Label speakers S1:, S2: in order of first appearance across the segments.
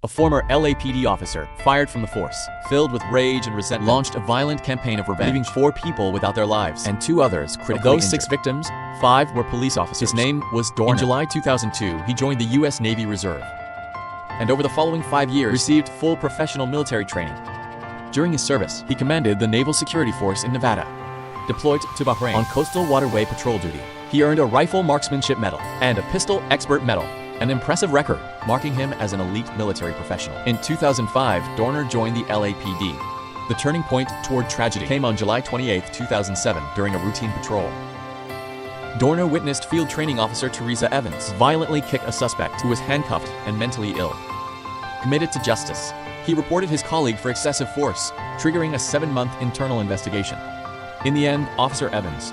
S1: A former LAPD officer, fired from the force, filled with rage and resentment, launched a violent campaign of revenge, leaving 4 people without their lives and 2 others critically injured. Of those 6 victims, 5 were police officers. His name was Dorner. In July 2002, he joined the U.S. Navy Reserve, and over the following 5 years, received full professional military training. During his service, he commanded the Naval Security Force in Nevada, deployed to Bahrain on coastal waterway patrol duty. He earned a Rifle Marksmanship Medal and a Pistol Expert Medal, an impressive record, marking him as an elite military professional. In 2005, Dorner joined the LAPD. The turning point toward tragedy came on July 28, 2007, during a routine patrol. Dorner witnessed Field Training Officer Teresa Evans violently kick a suspect who was handcuffed and mentally ill. Committed to justice, he reported his colleague for excessive force, triggering a 7-month internal investigation. In the end, Officer Evans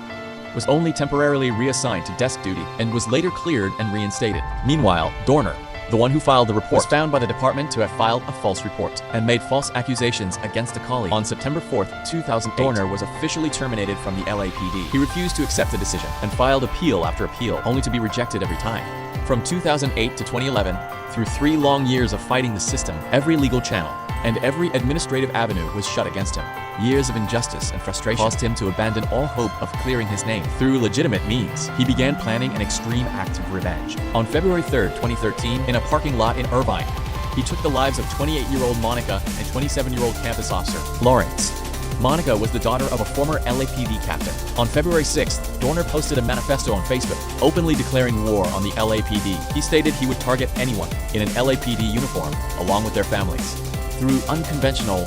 S1: was only temporarily reassigned to desk duty and was later cleared and reinstated. Meanwhile, Dorner, the one who filed the report, was found by the department to have filed a false report and made false accusations against a colleague. On September 4, 2008, Dorner was officially terminated from the LAPD. He refused to accept the decision and filed appeal after appeal, only to be rejected every time. From 2008 to 2011, through 3 long years of fighting the system, every legal channel and every administrative avenue was shut against him. Years of injustice and frustration caused him to abandon all hope of clearing his name. Through legitimate means, he began planning an extreme act of revenge. On February 3, 2013, in a parking lot in Irvine, he took the lives of 28-year-old Monica and 27-year-old campus officer Lawrence. Monica was the daughter of a former LAPD captain. On February 6th, Dorner posted a manifesto on Facebook, openly declaring war on the LAPD. He stated he would target anyone in an LAPD uniform, along with their families, through unconventional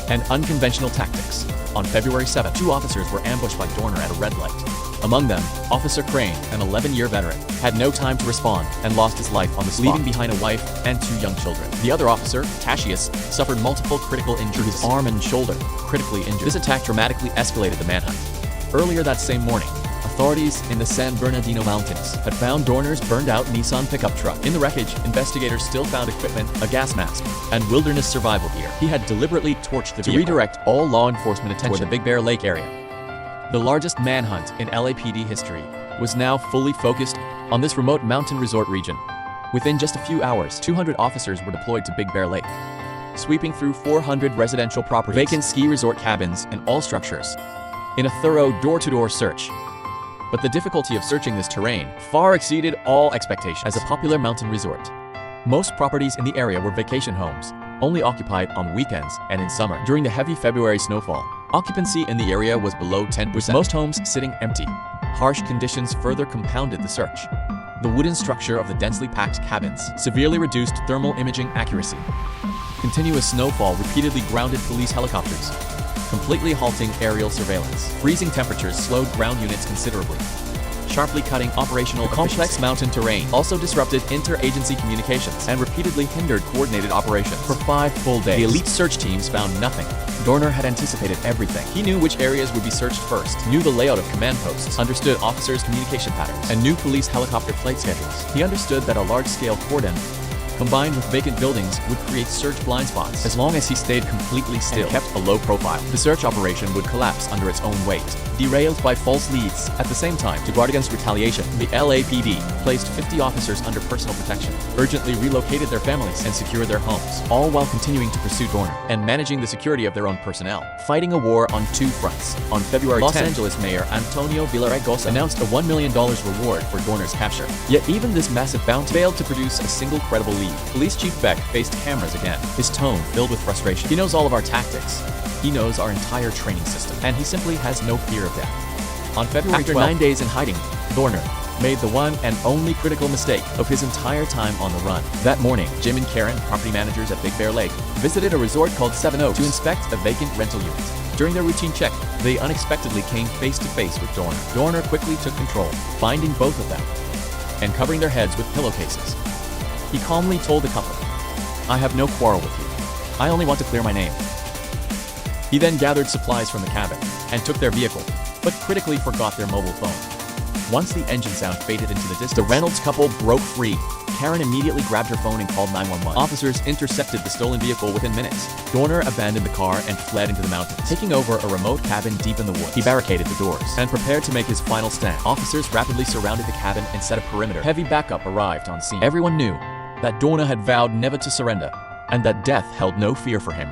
S1: tactics. On February 7th, 2 officers were ambushed by Dorner at a red light. Among them, Officer Crane, an 11-year veteran, had no time to respond and lost his life on the spot, leaving behind a wife and 2 young children. The other officer, Cassius, suffered multiple critical injuries, his arm and shoulder critically injured. This attack dramatically escalated the manhunt. Earlier that same morning, authorities in the San Bernardino Mountains had found Dorner's burned-out Nissan pickup truck. In the wreckage, investigators still found equipment, a gas mask, and wilderness survival gear. He had deliberately torched the vehicle to redirect all law enforcement attention toward the Big Bear Lake area. The largest manhunt in LAPD history was now fully focused on this remote mountain resort region. Within just a few hours, 200 officers were deployed to Big Bear Lake, sweeping through 400 residential properties, vacant ski resort cabins, and all structures, in a thorough door-to-door search. But the difficulty of searching this terrain far exceeded all expectations. As a popular mountain resort, most properties in the area were vacation homes, only occupied on weekends and in summer. During the heavy February snowfall, occupancy in the area was below 10%, with most homes sitting empty. Harsh conditions further compounded the search. The wooden structure of the densely packed cabins severely reduced thermal imaging accuracy. Continuous snowfall repeatedly grounded police helicopters, completely halting aerial surveillance. Freezing temperatures slowed ground units considerably, sharply cutting operational efficiency. Complex mountain terrain also disrupted inter-agency communications and repeatedly hindered coordinated operations. For 5 full days, the elite search teams found nothing. Dorner had anticipated everything. He knew which areas would be searched first, knew the layout of command posts, understood officers' communication patterns, and knew police helicopter flight schedules. He understood that a large-scale cordon, combined with vacant buildings, would create search blind spots. As long as he stayed completely still and kept a low profile, the search operation would collapse under its own weight, derailed by false leads. At the same time, to guard against retaliation, the LAPD placed 50 officers under personal protection, urgently relocated their families, and secured their homes, all while continuing to pursue Dorner and managing the security of their own personnel. Fighting a war on 2 fronts. On February 10th, Los Angeles Mayor Antonio Villaraigosa announced a $1 million reward for Dorner's capture. Yet even this massive bounty failed to produce a single credible lead. Police Chief Beck faced cameras again, his tone filled with frustration. He knows all of our tactics. He knows our entire training system, and he simply has no fear of death. On February 12th, after 9 days in hiding, Dorner made the one and only critical mistake of his entire time on the run. That morning, Jim and Karen, property managers at Big Bear Lake, visited a resort called Seven Oaks to inspect a vacant rental unit. During their routine check, they unexpectedly came face to face with Dorner. Dorner quickly took control, finding both of them and covering their heads with pillowcases. He calmly told the couple, "I have no quarrel with you. I only want to clear my name." He then gathered supplies from the cabin and took their vehicle, but critically forgot their mobile phone. Once the engine sound faded into the distance, the Reynolds couple broke free. Karen immediately grabbed her phone and called 911. Officers intercepted the stolen vehicle within minutes. Dorner abandoned the car and fled into the mountains, taking over a remote cabin deep in the woods. He barricaded the doors and prepared to make his final stand. Officers rapidly surrounded the cabin and set a perimeter. Heavy backup arrived on scene. Everyone knew that Dorner had vowed never to surrender, and that death held no fear for him.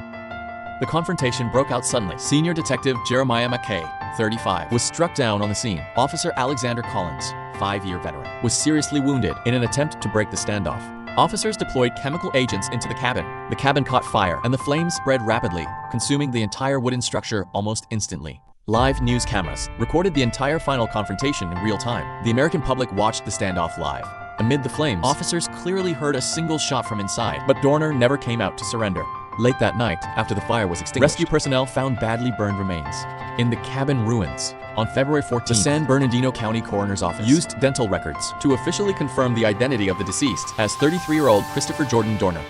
S1: The confrontation broke out suddenly. Senior Detective Jeremiah McKay, 35, was struck down on the scene. Officer Alexander Collins, 5-year veteran, was seriously wounded in an attempt to break the standoff. Officers deployed chemical agents into the cabin. The cabin caught fire, and the flames spread rapidly, consuming the entire wooden structure almost instantly. Live news cameras recorded the entire final confrontation in real time. The American public watched the standoff live. Amid the flames, officers clearly heard a single shot from inside, but Dorner never came out to surrender. Late that night, after the fire was extinguished, rescue personnel found badly burned remains in the cabin ruins. On February 14th, the San Bernardino County Coroner's Office used dental records to officially confirm the identity of the deceased as 33-year-old Christopher Dorner.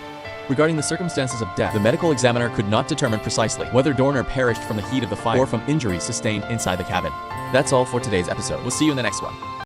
S1: Regarding the circumstances of death, the medical examiner could not determine precisely whether Dorner perished from the heat of the fire or from injuries sustained inside the cabin. That's all for today's episode. We'll see you in the next one.